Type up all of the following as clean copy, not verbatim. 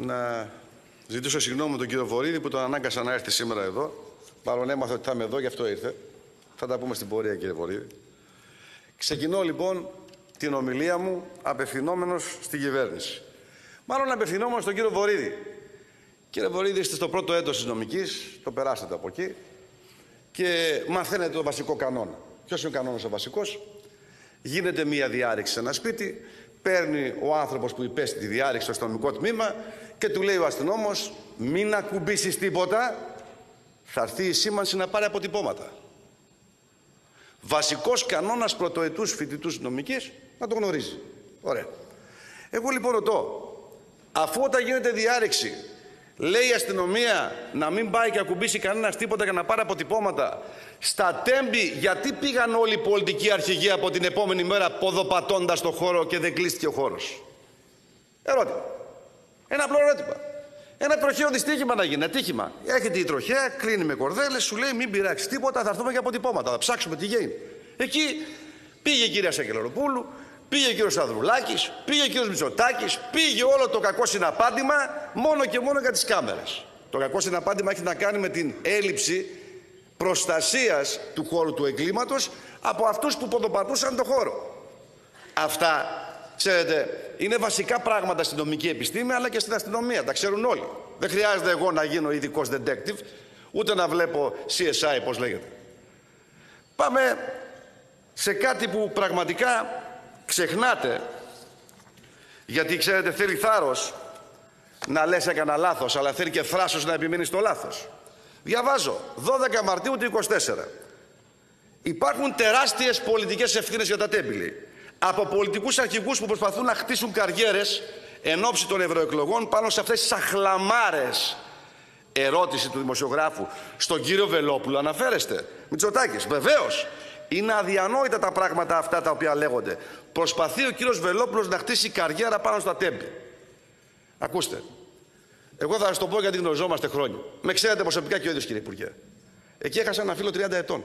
να ζητήσω συγγνώμη τον κύριο Βορίδη που τον ανάγκασα να έρθει σήμερα εδώ. Παρόν έμαθα ότι θα είμαι εδώ, γι' αυτό ήρθε. Θα τα πούμε στην πορεία, κύριε Βορίδη. Ξεκινώ λοιπόν την ομιλία μου απευθυνόμενος στην κυβέρνηση. Μάλλον απευθυνόμενος στον κύριο Βορίδη. Κύριε Βορίδη, είστε στο πρώτο έτος της νομικής, το περάσατε από εκεί και μαθαίνετε το βασικό κανόνα. Ποιος είναι ο κανόνας ο βασικός? Γίνεται μία διάρρηξη σε ένα σπίτι, παίρνει ο άνθρωπος που υπέστη τη διάρρηξη στο αστυνομικό τμήμα και του λέει ο αστυνόμος, μην ακουμπήσεις τίποτα, θα έρθει η σήμανση να πάρει αποτυπώματα. Βασικός κανόνας πρωτοετούς φοιτητούς νομικής, να το γνωρίζει. Ωραία. Εγώ λοιπόν ρωτώ, αφού όταν γίνεται διάρρηξη, λέει η αστυνομία να μην πάει και ακουμπήσει κανένας τίποτα για να πάρει αποτυπώματα, στα Τέμπη γιατί πήγαν όλοι οι πολιτικοί αρχηγοί από την επόμενη μέρα ποδοπατώντας το χώρο και δεν κλείστηκε ο χώρος? Ερώτημα. Ένα απλό ερώτημα. Ένα τροχαίο δυστύχημα να γίνει, ατύχημα. Έρχεται η τροχαία, κλείνει με κορδέλες, σου λέει μην πειράξει τίποτα, θα έρθουμε για αποτυπώματα, θα ψάξουμε τι γίνει. Εκεί πήγε η κυρία Σακελαροπούλου, πήγε ο κύριος Ανδρουλάκης, πήγε ο κύριος Μητσοτάκης, πήγε όλο το κακό συναπάντημα μόνο και μόνο για τις κάμερες. Το κακό συναπάντημα έχει να κάνει με την έλλειψη προστασίας του χώρου του εγκλήματος από αυτούς που ποδοπατούσαν το χώρο. Αυτά, ξέρετε, είναι βασικά πράγματα στην νομική επιστήμη αλλά και στην αστυνομία. Τα ξέρουν όλοι. Δεν χρειάζεται εγώ να γίνω ειδικός detective, ούτε να βλέπω CSI, πώς λέγεται. Πάμε σε κάτι που πραγματικά ξεχνάτε, γιατί ξέρετε θέλει θάρρος να λες έκανα λάθος, αλλά θέλει και θράσος να επιμείνει στο λάθος. Διαβάζω, 12 Μαρτίου του 24. Υπάρχουν τεράστιες πολιτικές ευθύνες για τα Τέμπη. Από πολιτικούς αρχηγούς που προσπαθούν να χτίσουν καριέρες εν ώψη των ευρωεκλογών πάνω σε αυτές τις αχλαμάρες. Ερώτηση του δημοσιογράφου. Στον κύριο Βελόπουλο αναφέρεστε? Μητσοτάκης, βεβαίως. Είναι αδιανόητα τα πράγματα αυτά τα οποία λέγονται. Προσπαθεί ο κύριος Βελόπουλος να χτίσει καριέρα πάνω στα Τέμπη. Ακούστε. Εγώ θα σας το πω γιατί γνωριζόμαστε χρόνια. Με ξέρετε προσωπικά και ο ίδιος, κύριε Υπουργέ. Εκεί έχασα ένα φίλο 30 ετών.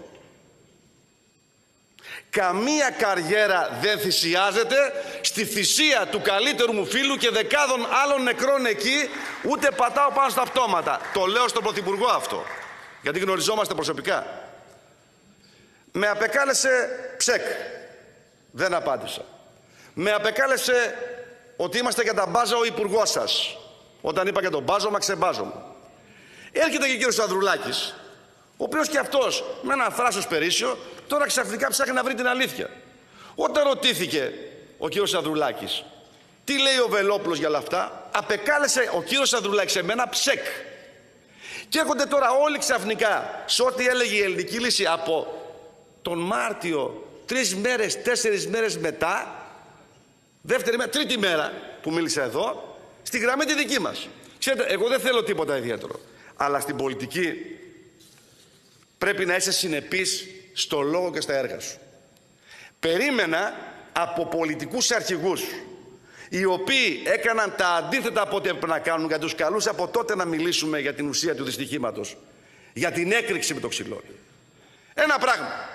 Καμία καριέρα δεν θυσιάζεται στη θυσία του καλύτερου μου φίλου και δεκάδων άλλων νεκρών εκεί, ούτε πατάω πάνω στα πτώματα. Το λέω στον Πρωθυπουργό αυτό, γιατί γνωριζόμαστε προσωπικά. Με απεκάλεσε ψεκ. Δεν απάντησα. Με απεκάλεσε ότι είμαστε για τα μπάζα ο υπουργός σας. Όταν είπα για τον μπάζωμα, ξεμπάζωμα. Έρχεται και ο κύριος Ανδρουλάκης, ο οποίος και αυτός με ένα θράσος περίσσιο, τώρα ξαφνικά ψάχνει να βρει την αλήθεια. Όταν ρωτήθηκε ο κύριος Ανδρουλάκης τι λέει ο Βελόπουλος για όλα αυτά, απεκάλεσε ο κύριος Ανδρουλάκης σε μένα ψεκ. Και έρχονται τώρα όλοι ξαφνικά σε ό,τι έλεγε η Ελληνική Λύση από τον Μάρτιο, 3 μέρες, 4 μέρες μετά, δεύτερη μέρα, τρίτη μέρα που μίλησα εδώ, στη γραμμή τη δική μας. Ξέρετε, εγώ δεν θέλω τίποτα ιδιαίτερο, αλλά στην πολιτική πρέπει να είσαι συνεπής στο λόγο και στα έργα σου. Περίμενα από πολιτικούς αρχηγούς, οι οποίοι έκαναν τα αντίθετα από ό,τι έπρεπε να κάνουν, γιατί τους καλούσα από τότε να μιλήσουμε για την ουσία του δυστυχήματος, για την έκρηξη με το ξυλόνι. Ένα πράγμα.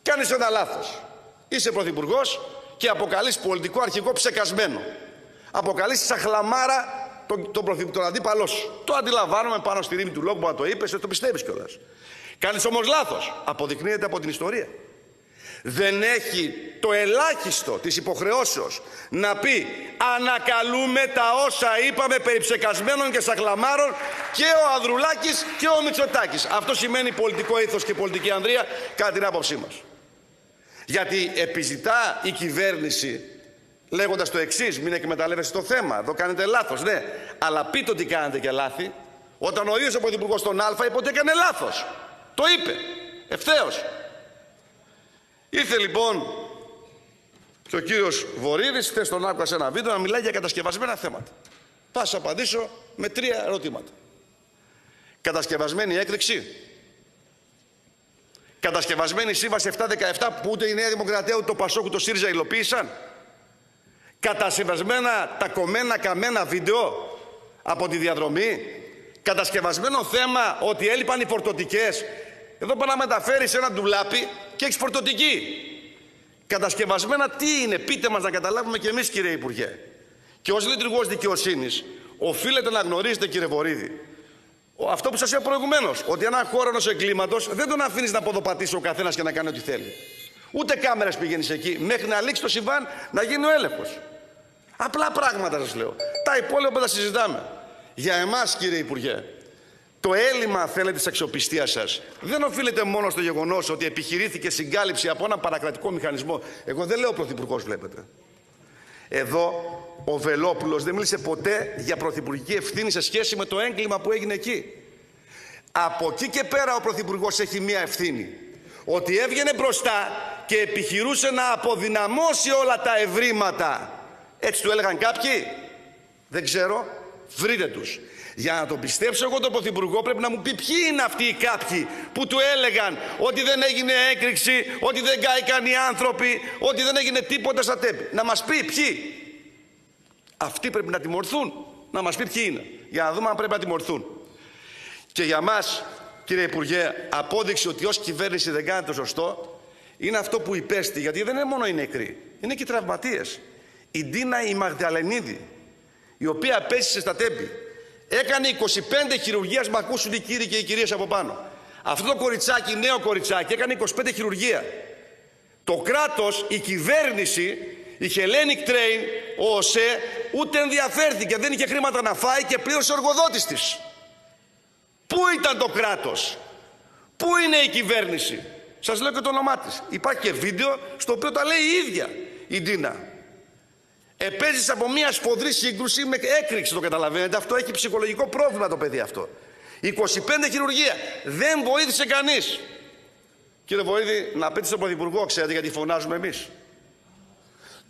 Κάνεις ένα λάθος. Είσαι πρωθυπουργός και αποκαλείς πολιτικό αρχηγό ψεκασμένο. Αποκαλείς σαχλαμάρα τον αντίπαλό σου. Το αντιλαμβάνομαι πάνω στη ρήμη του λόγου που να το είπες, το πιστεύεις κιόλας. Κάνεις όμως λάθος. Αποδεικνύεται από την ιστορία. Δεν έχει το ελάχιστο της υποχρεώσεως να πει ανακαλούμε τα όσα είπαμε περί ψεκασμένων και σαχλαμάρων και ο Ανδρουλάκης και ο Μητσοτάκης. Αυτό σημαίνει πολιτικό ήθος και πολιτική ανδρεία κατά την άποψή μας. Γιατί επιζητά η κυβέρνηση λέγοντας το εξής, μην εκμεταλλεύεστε το θέμα, εδώ κάνετε λάθος, ναι, αλλά πείτε ότι κάνετε και λάθη. Όταν ο ίδιος ο Πρωθυπουργός τον Α είπε ότι έκανε λάθος. Το είπε, ευθέως. Ήρθε λοιπόν και ο κύριος Βορίδης, χθες τον άκουσα σε ένα βίντεο να μιλάει για κατασκευασμένα θέματα. Θα σας απαντήσω με 3 ερωτήματα. Κατασκευασμένη έκρηξη. Κατασκευασμένη σύμβαση 717 που ούτε η Νέα Δημοκρατία ούτε το Πασόκ ούτε το ΣΥΡΙΖΑ υλοποίησαν. Κατασκευασμένα τα καμένα βίντεο από τη διαδρομή. Κατασκευασμένο θέμα ότι έλειπαν οι φορτωτικές. Εδώ πάνε να μεταφέρεις ένα ντουλάπι και έχεις φορτωτική. Κατασκευασμένα τι είναι, πείτε μας να καταλάβουμε και εμείς, κύριε Υπουργέ. Και ως λειτουργός δικαιοσύνης οφείλετε να γνωρίζετε, κύριε Βορίδη, αυτό που σας είπα προηγουμένως, ότι έναν χώρο ενός εγκλήματος δεν τον αφήνεις να ποδοπατήσει ο καθένας και να κάνει ό,τι θέλει. Ούτε κάμερες πηγαίνεις εκεί, μέχρι να λήξει το συμβάν να γίνει ο έλεγχος. Απλά πράγματα σας λέω. Τα υπόλοιπα τα συζητάμε. Για εμάς, κύριε Υπουργέ, το έλλειμμα, θέλετε, της αξιοπιστίας σας δεν οφείλεται μόνο στο γεγονός ότι επιχειρήθηκε συγκάλυψη από έναν παρακρατικό μηχανισμό. Εγώ δεν λέω ο Πρωθυπουργός, βλέπετε. Εδώ ο Βελόπουλος δεν μίλησε ποτέ για πρωθυπουργική ευθύνη σε σχέση με το έγκλημα που έγινε εκεί. Από εκεί και πέρα ο Πρωθυπουργός έχει μία ευθύνη. Ότι έβγαινε μπροστά και επιχειρούσε να αποδυναμώσει όλα τα ευρήματα. Έτσι του έλεγαν κάποιοι. Δεν ξέρω. Βρείτε τους. Για να τον πιστέψω εγώ τον Πρωθυπουργό πρέπει να μου πει ποιοι είναι αυτοί οι κάποιοι που του έλεγαν ότι δεν έγινε έκρηξη, ότι δεν κάηκαν οι άνθρωποι, ότι δεν έγινε τίποτα στα τέπη. Να μας πει ποιοι. Αυτοί πρέπει να τιμωρηθούν. Να μας πει ποιοι είναι. Για να δούμε αν πρέπει να τιμωρηθούν. Και για μας, κύριε Υπουργέ, απόδειξη ότι ως κυβέρνηση δεν κάνετε το σωστό είναι αυτό που υπέστη. Γιατί δεν είναι μόνο οι νεκροί, είναι και οι τραυματίες. Η Ντίνα η Μαγδαλενίδη, η οποία απέστησε στα τέπη, έκανε 25 χειρουργίες, μ' ακούσουν οι κύριοι και οι κυρίες από πάνω. Αυτό το κοριτσάκι, νέο κοριτσάκι, έκανε 25 χειρουργία. Το κράτος, η κυβέρνηση, η Hellenic Train, ο ΟΣΕ, ούτε ενδιαφέρθηκε, δεν είχε χρήματα να φάει και πλήρωσε ο εργοδότης της. Πού ήταν το κράτος, πού είναι η κυβέρνηση? Σας λέω και το όνομά της. Υπάρχει και βίντεο στο οποίο τα λέει η ίδια η Ντίνα. Επέζησε από μια σφοδρή σύγκρουση με έκρηξη, το καταλαβαίνετε. Αυτό έχει ψυχολογικό πρόβλημα το παιδί αυτό. 25 χειρουργία. Δεν βοήθησε κανείς. Κύριε Βοήθη, να πείτε στον Πρωθυπουργό, ξέρετε γιατί φωνάζουμε εμείς?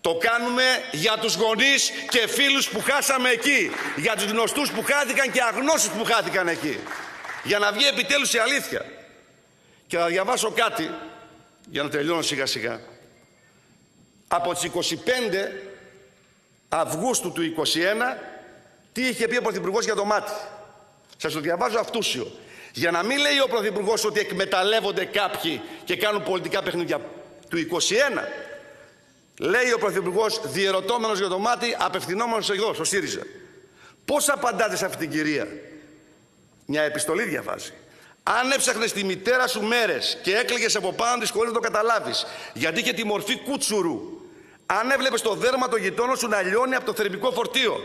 Το κάνουμε για τους γονείς και φίλους που χάσαμε εκεί. Για τους γνωστούς που χάθηκαν και αγνώστους που χάθηκαν εκεί. Για να βγει επιτέλους η αλήθεια. Και θα διαβάσω κάτι, για να τελειώνω σιγά σιγά. Από τις 25 Αυγούστου του 2021, τι είχε πει ο Πρωθυπουργός για το μάτι. Σας το διαβάζω αυτούσιο. Για να μην λέει ο Πρωθυπουργός ότι εκμεταλλεύονται κάποιοι και κάνουν πολιτικά παιχνίδια. Του 2021, λέει ο Πρωθυπουργός, διερωτώμενος για το μάτι, απευθυνόμενος εδώ, στο ΣΥΡΙΖΑ. Πώς απαντάτε σε αυτήν την κυρία? Μια επιστολή διαβάζει. Αν έψαχνες τη μητέρα σου μέρες και έκλαιγες από πάνω της χωρίς να το καταλάβεις, γιατί είχε τη μορφή κούτσουρου. Αν έβλεπες το δέρμα των γειτόνων σου να λιώνει από το θερμικό φορτίο.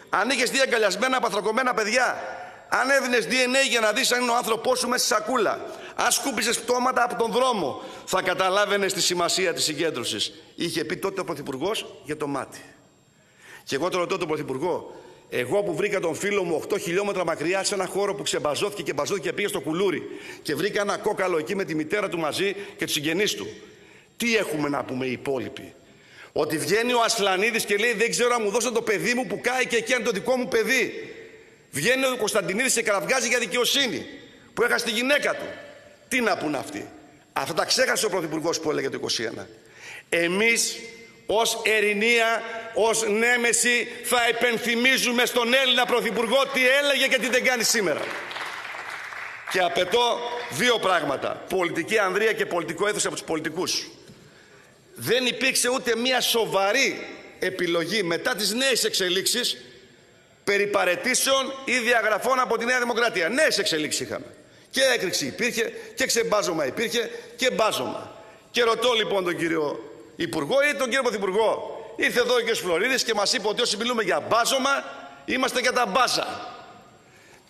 Αν είχες δει αγκαλιασμένα απαθρακωμένα παιδιά. Αν έδινες DNA για να δεις αν είναι ο άνθρωπός σου μέσα στη σακούλα. Αν σκούπισες πτώματα από τον δρόμο, θα καταλάβαινες τη σημασία της συγκέντρωσης. Είχε πει τότε ο Πρωθυπουργός για το μάτι. Και εγώ τον ρωτώ τον Πρωθυπουργό, εγώ που βρήκα τον φίλο μου 8 χιλιόμετρα μακριά σε ένα χώρο που ξεμπαζώθηκε και μπαζώθηκε και πήγε στο κουλούρι και βρήκα ένα κόκαλο εκεί με τη μητέρα του μαζί και τους συγγενείς του. Τι έχουμε να πούμε οι υπόλοιποι? Ότι βγαίνει ο Ασλανίδης και λέει δεν ξέρω αν μου δώσαν το παιδί μου που κάει και εκεί είναι το δικό μου παιδί. Βγαίνει ο Κωνσταντινίδης και κραυγάζει για δικαιοσύνη που έχασε τη γυναίκα του. Τι να πούν αυτοί? Αυτά τα ξέχασε ο Πρωθυπουργός που έλεγε το 21. Εμείς ως Ερηνεία, ως Νέμεση θα επενθυμίζουμε στον Έλληνα Πρωθυπουργό τι έλεγε και τι δεν κάνει σήμερα. Και απαιτώ δύο πράγματα. Πολιτική ανδρεία και πολιτικό ήθος από τους πολιτικούς. Δεν υπήρξε ούτε μία σοβαρή επιλογή μετά τις νέες εξελίξεις περί παραιτήσεων ή διαγραφών από τη Νέα Δημοκρατία. Νέες εξελίξεις είχαμε. Και έκρηξη υπήρχε και ξεμπάζωμα υπήρχε και μπάζωμα. Και ρωτώ λοιπόν τον κύριο Υπουργό ή τον κύριο Πρωθυπουργό. Ήρθε εδώ ο κ. Φλωρίδης και μας είπε ότι όσοι μιλούμε για μπάζωμα είμαστε για τα μπάζα.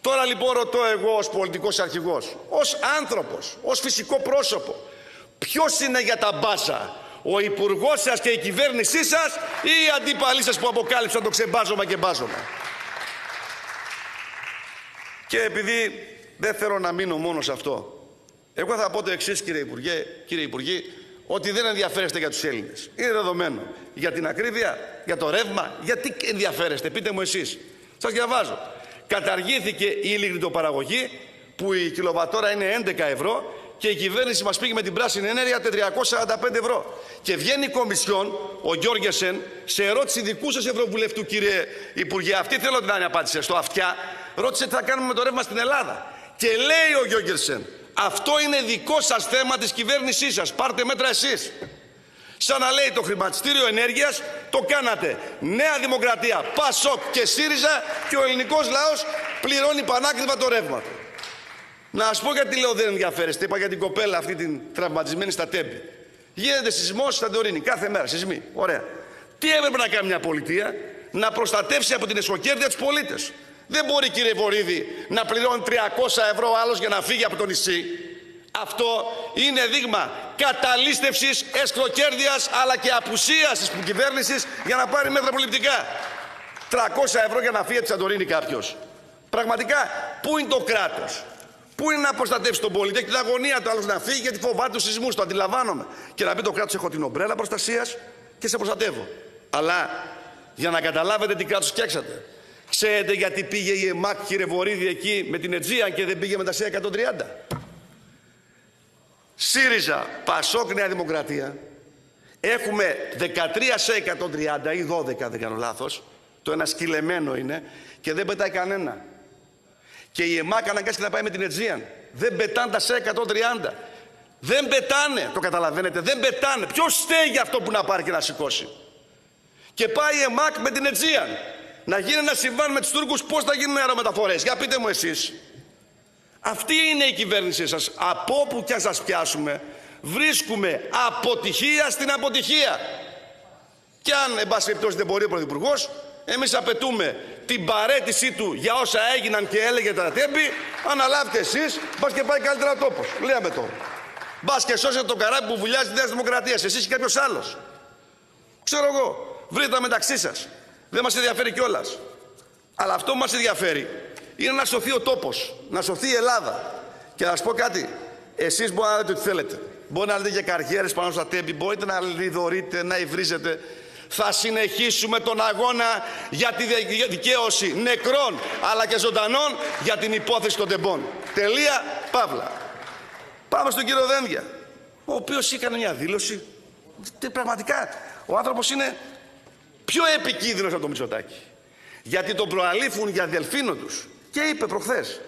Τώρα λοιπόν ρωτώ εγώ ως πολιτικός αρχηγός, ως άνθρωπος, ως φυσικό πρόσωπο, ποιος είναι για τα μπάζα? Ο υπουργός σας και η κυβέρνησή σας ή οι αντίπαλοι σας που αποκάλυψαν το ξεμπάζωμα και μπάζωμα? Και επειδή δεν θέλω να μείνω μόνο σε αυτό, εγώ θα πω το εξής, κύριε Υπουργέ, ότι δεν ενδιαφέρεστε για τους Έλληνες. Είναι δεδομένο. Για την ακρίβεια, για το ρεύμα, γιατί ενδιαφέρεστε? Πείτε μου εσείς. Σας διαβάζω. Καταργήθηκε η ηλεκτροπαραγωγή που η κιλοβατόρα είναι 11 ευρώ και η κυβέρνηση μας πήγε με την πράσινη ενέργεια 445 ευρώ. Και βγαίνει η Κομισιόν, ο Γιώργεσεν, σε ερώτηση δικού σας Ευρωβουλευτού, κύριε Υπουργέ, αυτή θέλω να είναι απάντηση, στο αυτιά, ρώτησε τι θα κάνουμε με το ρεύμα στην Ελλάδα. Και λέει ο Γιώργεσεν, αυτό είναι δικό σας θέμα της κυβέρνησής σας, πάρτε μέτρα εσείς. Σαν να λέει το χρηματιστήριο ενέργειας, το κάνατε. Νέα Δημοκρατία, ΠΑΣΟΚ και ΣΥΡΙΖΑ και ο ελληνικός λαός πληρώνει πανάκριβα το ρεύμα του. Να σας πω γιατί λέω δεν ενδιαφέρεστε. Είπα για την κοπέλα αυτή την τραυματισμένη στα Τέμπη. Γίνεται σεισμός στα Ντορίνη, κάθε μέρα σεισμοί. Ωραία. Τι έπρεπε να κάνει μια πολιτεία? Να προστατεύσει από την εσωκέρδεια τους πολίτες. Δεν μπορεί, κύριε Βορίδη, να πληρώνει 300 ευρώ άλλος για να φύγει από το νησί. Αυτό είναι δείγμα καταλήστευσης, εσχροκέρδειας αλλά και απουσίας της κυβέρνησης για να πάρει μέτρα προληπτικά. 300 ευρώ για να φύγει από τη Σαντορίνη κάποιος. Πραγματικά, πού είναι το κράτος? Πού είναι να προστατεύσει τον πολίτη? Έχει την αγωνία του άλλος να φύγει γιατί φοβάται τους σεισμούς. Το αντιλαμβάνομαι. Και να πει το κράτος: έχω την ομπρέλα προστασίας και σε προστατεύω. Αλλά για να καταλάβετε τι κράτος φτιάξατε. Ξέρετε γιατί πήγε η ΕΜΑΚ, κύριε Βορίδη, εκεί με την Αιτζία και δεν πήγε με τα ΣΕΑ 130? ΣΥΡΙΖΑ, ΠΑΣΟΚ, Νέα Δημοκρατία. Έχουμε 13 ΣΕΑ 130 ή 12, δεν κάνω λάθος. Το ένα σκυλεμένο είναι και δεν πετάει κανένα. Και η ΕΜΑΚ αναγκάστηκε να πάει με την Αιτζία. Δεν πετάνε τα ΣΕΑ 130. Δεν πετάνε, το καταλαβαίνετε, δεν πετάνε. Ποιος στέει για αυτό που να πάρει και να σηκώσει? Και πάει η ΕΜΑΚ με την Αιτζία. Να γίνει ένα συμβάν με τους Τούρκους, πώς θα γίνουν αερομεταφορές? Για πείτε μου εσείς. Αυτή είναι η κυβέρνησή σας. Από όπου κι αν σας πιάσουμε, βρίσκουμε αποτυχία στην αποτυχία. Κι αν, εν πάση περιπτώσει, δεν μπορεί ο Πρωθυπουργός, εμείς απαιτούμε την παραίτησή του για όσα έγιναν και έλεγε τα Τέμπη. Αναλάβετε εσείς, μπας και πάει καλύτερα ο τόπος. Λέμε τώρα. Μπας και σώσετε το καράβι που βουλιάζει τη Νέα Δημοκρατία. Εσείς και κάποιος άλλος. Ξέρω εγώ. Βρείτε τα μεταξύ σας. Δεν μας ενδιαφέρει κιόλας. Αλλά αυτό που μας ενδιαφέρει είναι να σωθεί ο τόπος, να σωθεί η Ελλάδα. Και να σας πω κάτι. Εσείς μπορείτε να λέτε ό,τι θέλετε. Μπορεί να λέτε για καριέρες πάνω στα Τέμπη, μπορείτε να λιδωρείτε, να υβρίζετε. Θα συνεχίσουμε τον αγώνα για τη δικαίωση νεκρών αλλά και ζωντανών για την υπόθεση των Τεμπών. Τελεία, παύλα. Πάμε στον κύριο Δένδια, ο οποίος έκανε μια δήλωση. Πραγματικά ο άνθρωπος είναι πιο επικίνδυνος από το Μητσοτάκη. Γιατί τον προαλήφουν για δελφίνο τους. Και είπε προχθές: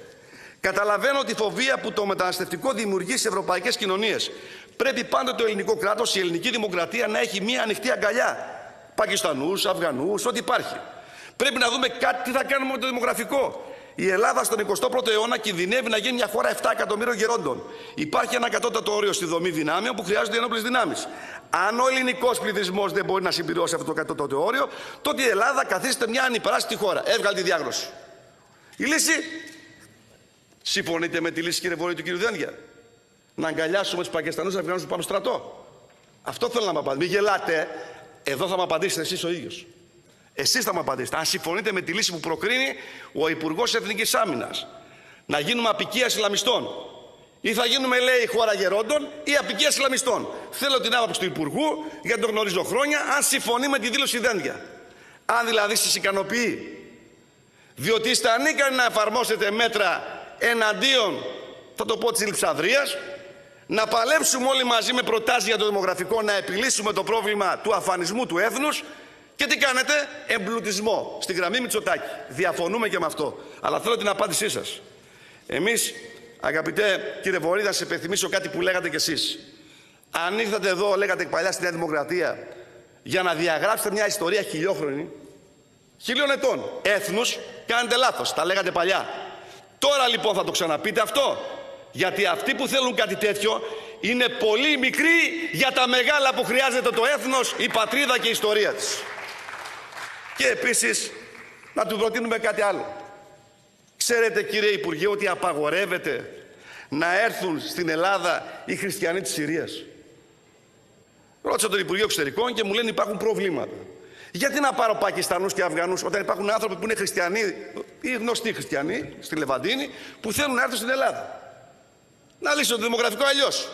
καταλαβαίνω τη φοβία που το μεταναστευτικό δημιουργεί σε ευρωπαϊκές κοινωνίες. Πρέπει πάντα το ελληνικό κράτος, η ελληνική δημοκρατία να έχει μια ανοιχτή αγκαλιά. Πακιστανούς, Αφγανούς, ό,τι υπάρχει. Πρέπει να δούμε κάτι τι θα κάνουμε με το δημογραφικό. Η Ελλάδα στον 21ο αιώνα κινδυνεύει να γίνει μια χώρα 7 εκατομμύριων γερόντων. Υπάρχει ένα κατώτατο όριο στη δομή δυνάμεων που χρειάζονται ενόπλες δυνάμεις. Αν ο ελληνικός πληθυσμός δεν μπορεί να συμπληρώσει αυτό το κατώτατο όριο, τότε η Ελλάδα καθίσταται μια ανυπεράσπιτη χώρα. Έβγαλε τη διάγνωση. Η λύση. Συμφωνείτε με τη λύση, κύριε Βορίδη, του κ. Δένδια? Να αγκαλιάσουμε τους Πακιστανούς, Αφγανούς που πάμε στο στρατό? Αυτό θέλω να μου απαντήσετε. Μην γελάτε. Εδώ θα μου απαντήσετε εσείς ο ίδιος. Εσείς θα μου απαντήσετε. Αν συμφωνείτε με τη λύση που προκρίνει ο Υπουργός Εθνικής Άμυνας. Να γίνουμε απικία Ισλαμιστών. Ή θα γίνουμε, λέει, χώρα γερόντων ή απικία Ισλαμιστών. Θέλω την άποψη του Υπουργού, γιατί τον γνωρίζω χρόνια, αν συμφωνεί με τη δήλωση Δένδια. Αν δηλαδή σας ικανοποιεί. Διότι είστε ανίκανοι να εφαρμόσετε μέτρα εναντίον, θα το πω, της λειψαδρίας. Να παλέψουμε όλοι μαζί με προτάσεις για το δημογραφικό, να επιλύσουμε το πρόβλημα του αφανισμού του έθνους. Και τι κάνετε? Εμπλουτισμό. Στη γραμμή Μητσοτάκη. Διαφωνούμε και με αυτό. Αλλά θέλω την απάντησή σας. Εμείς, αγαπητέ κύριε Βορίδη, να σας υπενθυμίσω κάτι που λέγατε κι εσείς. Αν ήρθατε εδώ, λέγατε παλιά στη Νέα Δημοκρατία, για να διαγράψετε μια ιστορία χιλιόχρονη, 1000 ετών, έθνους, κάνετε λάθος. Τα λέγατε παλιά. Τώρα λοιπόν θα το ξαναπείτε αυτό. Γιατί αυτοί που θέλουν κάτι τέτοιο είναι πολύ μικροί για τα μεγάλα που χρειάζεται το έθνος, η πατρίδα και η ιστορία της. Και επίσης να του προτείνουμε κάτι άλλο. Ξέρετε, κύριε Υπουργέ, ότι απαγορεύεται να έρθουν στην Ελλάδα οι χριστιανοί της Συρίας? Ρώτησα τον Υπουργείο Εξωτερικών και μου λένε υπάρχουν προβλήματα. Γιατί να πάρω Πακιστανούς και Αφγανούς όταν υπάρχουν άνθρωποι που είναι χριστιανοί ή γνωστοί χριστιανοί στη Λεβαντίνη που θέλουν να έρθουν στην Ελλάδα? Να λύσω το δημογραφικό αλλιώς.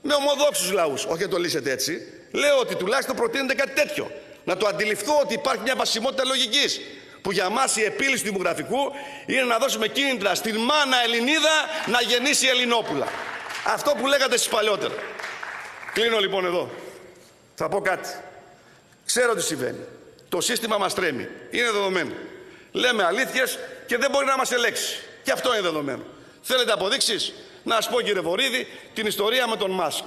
Με ομοδόξους λαούς. Όχι να το λύσετε έτσι. Λέω ότι τουλάχιστον προτείνετε κάτι τέτοιο. Να το αντιληφθώ ότι υπάρχει μια βασιμότητα λογικής. Που για μας η επίλυση του δημογραφικού είναι να δώσουμε κίνητρα στην μάνα Ελληνίδα να γεννήσει Ελληνόπουλα. Αυτό που λέγατε εσείς παλιότερα. Κλείνω λοιπόν εδώ. Θα πω κάτι. Ξέρω τι συμβαίνει. Το σύστημα μας τρέμει. Είναι δεδομένο. Λέμε αλήθειες και δεν μπορεί να μας ελέξει. Και αυτό είναι δεδομένο. Θέλετε αποδείξεις? Να σας πω, κύριε Βορίδη, την ιστορία με τον Μάσκ.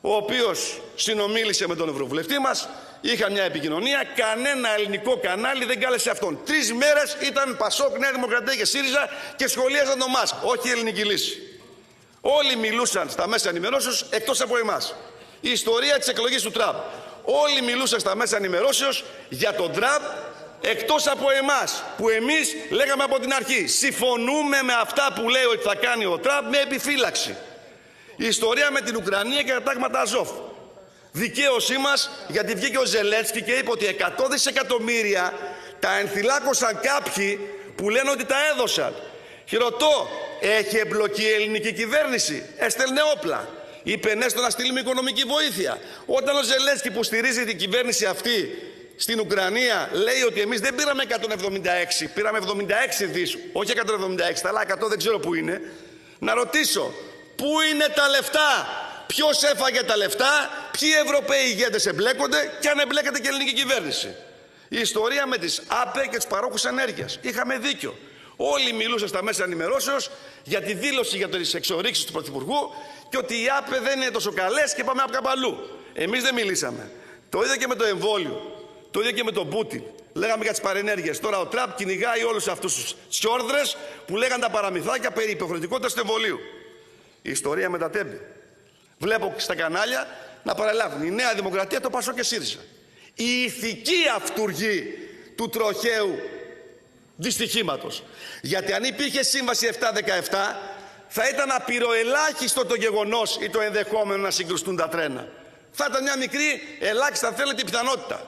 ο οποίος συνομίλησε με τον ευρωβουλευτή μας, είχα μια επικοινωνία, κανένα ελληνικό κανάλι δεν κάλεσε αυτόν. 3 μέρες ήταν Πασόκ, Νέα Δημοκρατία και ΣΥΡΙΖΑ και σχολίαζαν τον ΜΑΣΚ, όχι η ελληνική λύση. Όλοι μιλούσαν στα μέσα ενημερώσεως εκτός από εμάς. Η ιστορία της εκλογής του Τραμπ. Όλοι μιλούσαν στα μέσα ενημερώσεως για τον Τραμπ εκτός από εμάς, που εμείς λέγαμε από την αρχή συμφωνούμε με αυτά που λέει ότι θα κάνει ο Τραμπ με επιφύλαξη. Η ιστορία με την Ουκρανία και τα τάγματα Αζόφ. Δικαίωσή μας, γιατί βγήκε ο Ζελένσκι και είπε ότι 100 δισεκατομμύρια τα ενθυλάκωσαν κάποιοι που λένε ότι τα έδωσαν. Και ρωτώ, έχει εμπλοκή η ελληνική κυβέρνηση? Έστελνε όπλα. Είπε ναι στο να στείλουμε οικονομική βοήθεια. Όταν ο Ζελένσκι που στηρίζει την κυβέρνηση αυτή στην Ουκρανία λέει ότι εμείς δεν πήραμε 176, πήραμε 76 δις, όχι 176, τα άλλα 100 δεν ξέρω πού είναι. Να ρωτήσω, πού είναι τα λεφτά? Ποιος έφαγε τα λεφτά? Ποιοι Ευρωπαίοι ηγέτες εμπλέκονται και αν εμπλέκεται και η ελληνική κυβέρνηση? Η ιστορία με τις ΑΠΕ και τους παρόχους ενέργειας. Είχαμε δίκιο. Όλοι μιλούσαν στα μέσα ενημερώσεως για τη δήλωση για τις εξορίξεις του Πρωθυπουργού και ότι οι ΑΠΕ δεν είναι τόσο καλές και πάμε από κάπου αλλού. Εμείς δεν μιλήσαμε. Το ίδιο και με το εμβόλιο. Το ίδιο και με τον Πούτιν. Λέγαμε για τις παρενέργειες. Τώρα ο Τραμπ κυνηγάει όλους αυτούς τους τσιόρδρες που λέγαν τα παραμυθάκια περί υποχρεωτικότητας του εμβολίου. Η ιστορία μετατέμπει. Βλέπω στα κανάλια να παραλάβουν η Νέα Δημοκρατία, το Πασόκ και ΣΥΡΙΖΑ. Η ηθική αυτούργη του τροχαίου δυστυχήματος. Γιατί αν υπήρχε σύμβαση 7-17, θα ήταν απειροελάχιστο το γεγονός ή το ενδεχόμενο να συγκρουστούν τα τρένα. Θα ήταν μια μικρή, ελάχιστα αν θέλετε, πιθανότητα.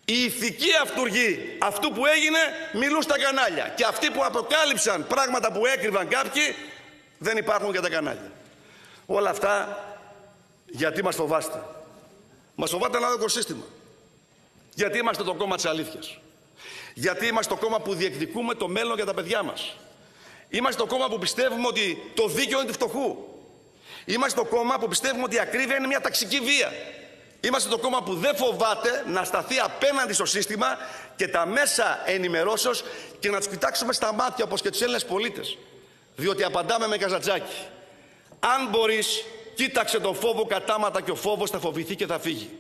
Η ηθική αυτούργη αυτού που έγινε μιλούν στα κανάλια. Και αυτοί που αποκάλυψαν πράγματα που έκρυβαν κάποιοι δεν υπάρχουν για τα κανάλια. Όλα αυτά γιατί μας φοβάστε? Μας φοβάται ένα άλλο σύστημα. Γιατί είμαστε το κόμμα της αλήθειας. Γιατί είμαστε το κόμμα που διεκδικούμε το μέλλον για τα παιδιά μας. Είμαστε το κόμμα που πιστεύουμε ότι το δίκαιο είναι του φτωχού. Είμαστε το κόμμα που πιστεύουμε ότι η ακρίβεια είναι μια ταξική βία. Είμαστε το κόμμα που δεν φοβάται να σταθεί απέναντι στο σύστημα και τα μέσα ενημερώσεως και να τους κοιτάξουμε στα μάτια όπως και τους Έλληνες πολίτες. Διότι απαντάμε με καζατζάκι. Αν μπορείς, κοίταξε τον φόβο κατάματα και ο φόβος θα φοβηθεί και θα φύγει.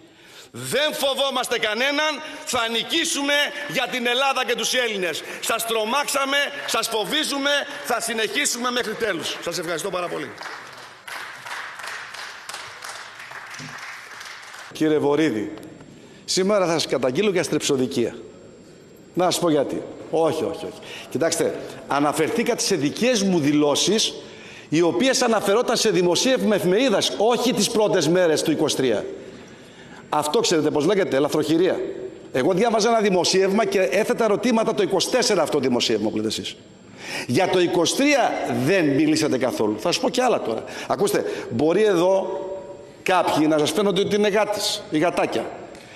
Δεν φοβόμαστε κανέναν, θα νικήσουμε για την Ελλάδα και τους Έλληνες. Σας τρομάξαμε, σας φοβίζουμε, θα συνεχίσουμε μέχρι τέλους. Σας ευχαριστώ πάρα πολύ. Κύριε Βορίδη, σήμερα θα σας καταγγείλω για στρεψοδικία. Να σας πω γιατί. Όχι. Κοιτάξτε, αναφερθήκατε σε δικές μου δηλώσεις, οι οποίες αναφερόταν σε δημοσίευμα εφημερίδας, όχι τις πρώτες μέρες του 23. Αυτό ξέρετε πώς λέγεται, ελαφροχειρία. Εγώ διάβαζα ένα δημοσίευμα και έθετα ερωτήματα το 24 αυτό το δημοσίευμα που λέτε εσείς. Για το 23 δεν μιλήσατε καθόλου. Θα σας πω και άλλα τώρα. Ακούστε, μπορεί εδώ κάποιοι να σας φαίνονται ότι είναι γάτες ή γατάκια.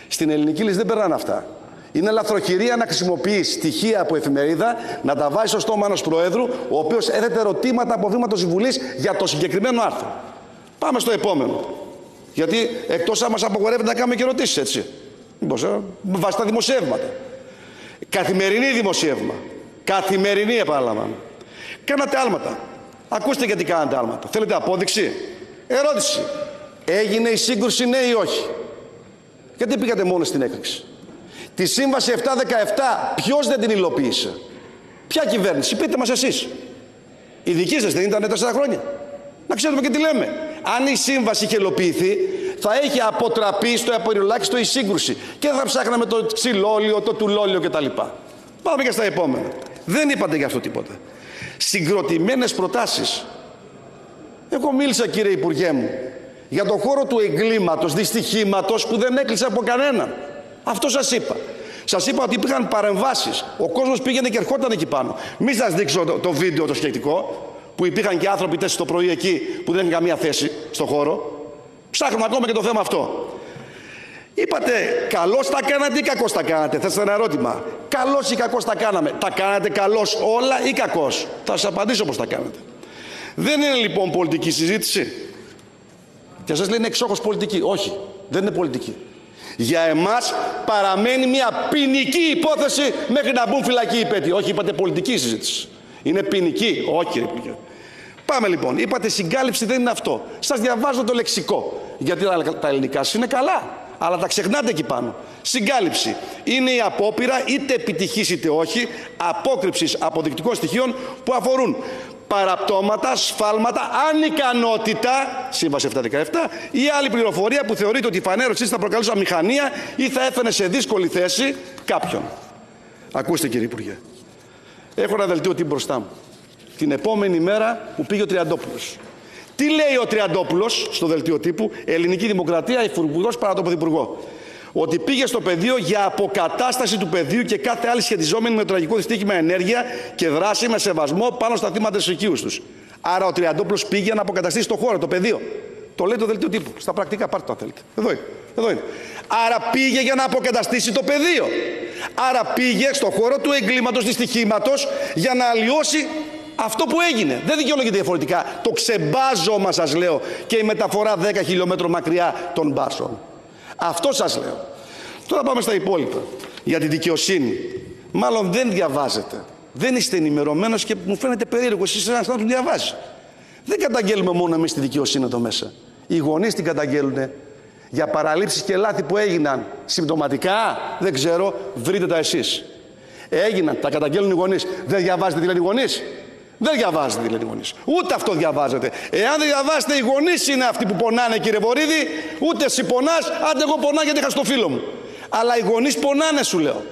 Στην ελληνική λύση δεν περνάνε αυτά. Είναι ελαφροχειρία να χρησιμοποιεί στοιχεία από εφημερίδα, να τα βάζει στο στόμα ενός Προέδρου, ο οποίος έθετε ερωτήματα από βήματος Βουλής για το συγκεκριμένο άρθρο. Πάμε στο επόμενο. Γιατί εκτός αν μας απογορεύεται να κάνουμε και ερωτήσεις, έτσι. Μήπως, βάσει τα δημοσιεύματα. Καθημερινή δημοσίευμα. Καθημερινή, επαναλαμβάνω. Κάνατε άλματα. Ακούστε γιατί κάνατε άλματα. Θέλετε απόδειξη? Ερώτηση. Έγινε η σύγκρουση, ναι ή όχι? Γιατί πήγατε μόνο στην έκρηξη? Τη σύμβαση 7-17 ποιος δεν την υλοποίησε? Ποια κυβέρνηση? Πείτε μας εσείς. Η δική σας δεν ήταν 4 χρόνια? Να ξέρουμε και τι λέμε. Αν η σύμβαση είχε υλοποιηθεί, θα είχε αποτραπεί στο απειροελάχιστο η σύγκρουση. Και δεν θα ψάχναμε το ξυλόλιο, το τουλόλιο κτλ. Πάμε και στα επόμενα. Δεν είπατε για αυτό τίποτα. Συγκροτημένες προτάσεις. Εγώ μίλησα, κύριε Υπουργέ μου, για τον χώρο του εγκλήματος, δυστυχήματος που δεν έκλεισε από κανέναν. Αυτό σας είπα. Σας είπα ότι υπήρχαν παρεμβάσεις. Ο κόσμος πήγαινε και ερχόταν εκεί πάνω. Μην σας δείξω το βίντεο το σχετικό, που υπήρχαν και άνθρωποι 4 το πρωί εκεί που δεν είχαν καμία θέση στο χώρο. Ψάχνουμε ακόμα και το θέμα αυτό. Είπατε, καλώς τα κάνατε ή κακώς τα κάνατε? Θέσατε ένα ερώτημα. Καλώς ή κακώς τα κάναμε? Τα κάνατε καλώς όλα ή κακώς? Θα σας απαντήσω πώς τα κάνατε. Δεν είναι λοιπόν πολιτική συζήτηση. Και σας λένε εξόχως πολιτική. Όχι, δεν είναι πολιτική. Για εμάς παραμένει μια ποινική υπόθεση μέχρι να μπουν φυλακοί οι υπέτειοι. Όχι, είπατε πολιτική συζήτηση. Είναι ποινική. Όχι, κύριε Υπουργέ. Πάμε λοιπόν. Είπατε συγκάλυψη δεν είναι αυτό. Σας διαβάζω το λεξικό. Γιατί τα ελληνικά σας είναι καλά. Αλλά τα ξεχνάτε εκεί πάνω. Συγκάλυψη. Είναι η απόπειρα, είτε επιτυχής είτε όχι, απόκρυψης αποδεικτικών στοιχείων που αφορούν παραπτώματα, σφάλματα, ανικανότητα, Σύμβαση 717, ή άλλη πληροφορία που θεωρείται ότι η φανέρωσή θα προκαλούσε αμηχανία ή θα έφερε σε δύσκολη θέση κάποιον. Ακούστε, κύριε Υπουργέ. Έχω ένα δελτίο τύπου μπροστά μου. Την επόμενη μέρα που πήγε ο Τριαντόπουλος. Τι λέει ο Τριαντόπουλος στο δελτίο τύπου? Ελληνική Δημοκρατία, Υφυπουργός παρά τον Πρωθυπουργό. Ότι πήγε στο πεδίο για αποκατάσταση του πεδίου και κάθε άλλη σχετιζόμενη με το τραγικό δυστύχημα ενέργεια και δράση με σεβασμό πάνω στα θύματα της οικείου τους. Άρα ο Τριαντόπουλος πήγε να αποκαταστήσει το χώρο, το πεδίο. Το λέει το δελτίο τύπου. Στα πρακτικά, πάρτε το αν θέλετε. Εδώ είναι. Εδώ είναι. Άρα πήγε για να αποκαταστήσει το πεδίο. Άρα πήγε στο χώρο του εγκλήματος, δυστυχήματος, για να αλλοιώσει αυτό που έγινε. Δεν δικαιολογείται διαφορετικά το ξεμπάζωμα, σας λέω, και η μεταφορά 10 χιλιόμετρων μακριά των μπάσων. Αυτό σας λέω. Τώρα πάμε στα υπόλοιπα. Για τη δικαιοσύνη. Μάλλον δεν διαβάζετε. Δεν είστε ενημερωμένος και μου φαίνεται περίεργο. Εσείς ένας άνθρωπος που διαβάζει. Δεν καταγγέλουμε μόνο εμείς τη δικαιοσύνη εδώ μέσα. Οι γονείς την καταγγέλνουν για παραλήψεις και λάθη που έγιναν συμπτωματικά. Δεν ξέρω, βρείτε τα εσείς. Έγιναν, τα καταγγέλνουν οι γονείς. Δεν διαβάζετε τι λένε οι γονείς? Δεν διαβάζετε τι λένε οι γονείς. Ούτε αυτό διαβάζετε. Εάν δεν διαβάζετε, οι γονείς είναι αυτοί που πονάνε, κύριε Βορίδη. Ούτε εσύ πονάς, άντε εγώ πονάω γιατί είχα στο φίλο μου. Αλλά οι γονείς πονάνε, σου λέω.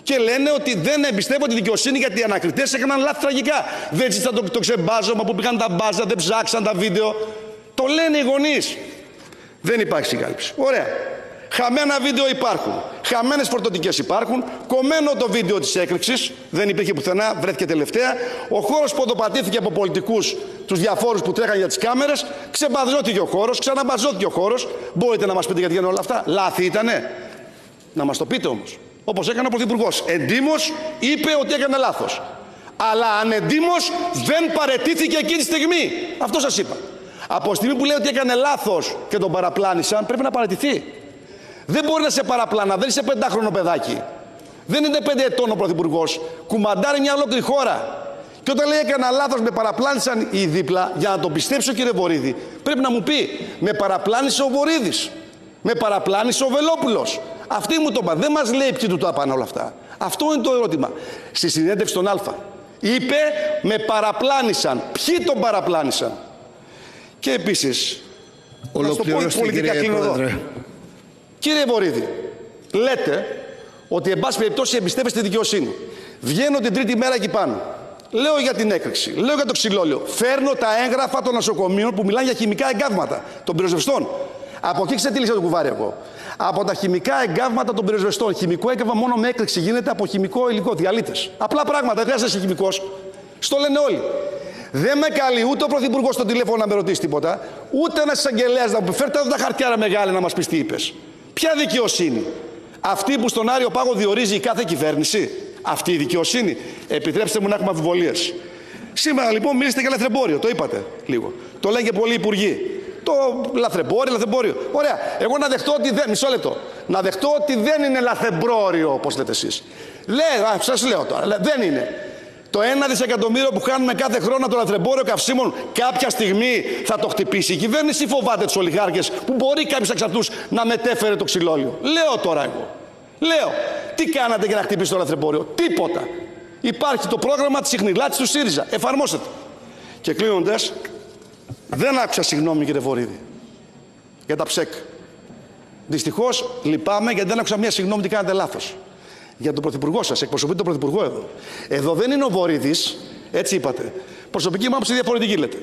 Και λένε ότι δεν εμπιστεύω τη δικαιοσύνη γιατί οι ανακριτές έκαναν λάθη τραγικά. Δεν ζήτησαν το ξεμπάζωμα που πήγαν τα μπάζα, δεν ψάξαν τα βίντεο. Το λένε οι γονείς. Δεν υπάρχει συγκάλυψη. Ωραία. Χαμένα βίντεο υπάρχουν. Χαμένες φορτωτικές υπάρχουν. Κομμένο το βίντεο της έκρηξης. Δεν υπήρχε πουθενά, βρέθηκε τελευταία. Ο χώρος ποδοπατήθηκε από πολιτικούς, τους διαφόρους που τρέχαν για τις κάμερες. Ξεμπαζώθηκε ο χώρος, ξαναμπαζώθηκε ο χώρος. Μπορείτε να μας πείτε γιατί γίνανε όλα αυτά? Λάθη ήτανε? Να μας το πείτε όμως. Όπως έκανε ο Πρωθυπουργός. Εντύμως είπε ότι έκανε λάθος. Αλλά ανεντύμως δεν παραιτήθηκε εκείνη τη στιγμή. Αυτό σας είπα. Από τη στιγμή που λέει ότι έκανε λάθος και τον παραπλάνησαν, πρέπει να παραιτηθεί. Δεν μπορεί να σε παραπλάνα, δεν είσαι 5χρονο παιδάκι. Δεν είναι 5 ετών ο Πρωθυπουργός. Κουμαντάρει μια ολόκληρη χώρα. Και όταν λέει έκανα λάθος, με παραπλάνησαν οι δίπλα, για να τον πιστέψω, κύριε Βορίδη, πρέπει να μου πει, με παραπλάνησε ο Βορίδης. Με παραπλάνησε ο Βελόπουλος. Αυτοί μου το είπαν. Δεν μας λέει ποιοι του το είπαν όλα αυτά. Αυτό είναι το ερώτημα. Στη συνέντευξη των Α. Είπε, με παραπλάνησαν. Ποιοι τον παραπλάνησαν? Και επίσης, ολοκληρώστε, κύριε Πρόεδρε. Κύριε Βορίδη, λέτε ότι εν πάση περιπτώσει εμπιστεύεστε τη δικαιοσύνη. Βγαίνω την τρίτη μέρα εκεί πάνω. Λέω για την έκρηξη, λέω για το ξυλόλαιο. Φέρνω τα έγγραφα των νοσοκομείων που μιλάνε για χημικά εγκάβματα των πυροσβεστών. Από εκεί ξετύλισα το κουβάρι εγώ. Από τα χημικά εγκάβματα των πυροσβεστών. Χημικό έγκαυμα μόνο με έκρηξη γίνεται από χημικό υλικό, διαλύτες. Απλά πράγματα, δεν είσαι χημικός. Στο λένε όλοι. Δεν με καλεί ούτε ο Πρωθυπουργός στο τηλέφωνο να με ρωτήσει τίποτα, ούτε ένας εισαγγελέας να μου φέρτε εδώ τα χαρτιάρα μεγάλα να μας πεις τι είπες. Ποια δικαιοσύνη? Αυτή που στον Άριο Πάγο διορίζει η κάθε κυβέρνηση? Αυτή η δικαιοσύνη? Επιτρέψτε μου να έχουμε αμφιβολίες. Σήμερα λοιπόν μιλήσετε για λαθρεμπόριο, το είπατε λίγο. Το λένε και πολλοί υπουργοί. Το λαθρεμπόριο. Ωραία. Εγώ να δεχτώ ότι δεν. Μισό λεπτό. Να δεχτώ ότι δεν είναι λαθρεμπόριο, όπως λέτε εσείς. Σας λέω τώρα. Δεν είναι. Το 1 δισεκατομμύριο που χάνουμε κάθε χρόνο το λαθρεμπόριο καυσίμων, κάποια στιγμή θα το χτυπήσει η κυβέρνηση ή φοβάται τους ολιγάρχες που μπορεί κάποιος εξ αυτούς να μετέφερε το ξυλόλαιο? Λέω τώρα εγώ. Λέω. Τι κάνατε για να χτυπήσει το λαθρεμπόριο? Τίποτα. Υπάρχει το πρόγραμμα της ιχνηλάτης του ΣΥΡΙΖΑ. Εφαρμόσετε. Και κλείνοντας, δεν άκουσα συγγνώμη, κύριε Βορίδη, για τα ψεκ. Δυστυχώς λυπάμαι γιατί δεν άκουσα μια συγγνώμη τι κάνατε λάθος. Για τον Πρωθυπουργό σας, εκπροσωπείτε τον Πρωθυπουργό εδώ. Εδώ δεν είναι ο Βορίδης, έτσι είπατε. Προσωπική μου άποψη διαφορετική λέτε.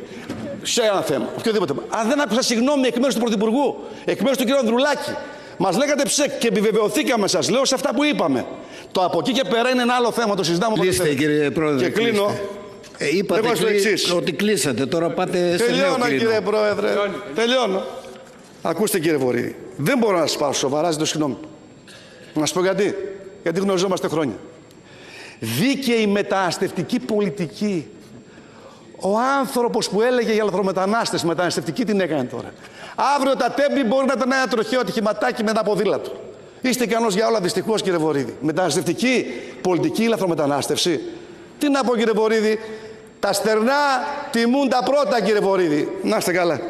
Σε ένα θέμα, οποιοδήποτε. Αν δεν άκουσα συγγνώμη εκ μέρους του Πρωθυπουργού, εκ μέρους του κ. Ανδρουλάκη, μας λέγατε ψεκ και επιβεβαιωθήκαμε, σας λέω, σε αυτά που είπαμε. Το από εκεί και πέρα είναι ένα άλλο θέμα, το συζητάμε. Κλείστε, κύριε Πρόεδρε. Και κλείνω. Είπατε ότι κλείσατε, τώρα πάτε σε νέο κλείνο. Κύριε Πρόεδρε. Τελειώνω. Ακούστε, κύριε Βορίδη, δεν μπορώ να σας πάρω σοβαρά, ζητώ συγγνώμη. Να σας πω γιατί. Γιατί γνωριζόμαστε χρόνια. Δίκαιη μεταναστευτική πολιτική. Ο άνθρωπος που έλεγε για λαθρομετανάστες, μεταναστευτική την έκανε τώρα. Αύριο τα Τέμπη μπορεί να ήταν ένα τροχαίο ατυχηματάκι με ένα ποδήλατο. Είστε ικανός για όλα, δυστυχώς, κύριε Βορίδη. Μεταναστευτική πολιτική, λαθρομετανάστευση. Τι να πω, κύριε Βορίδη, τα στερνά τιμούν τα πρώτα, κύριε Βορίδη. Να είστε καλά.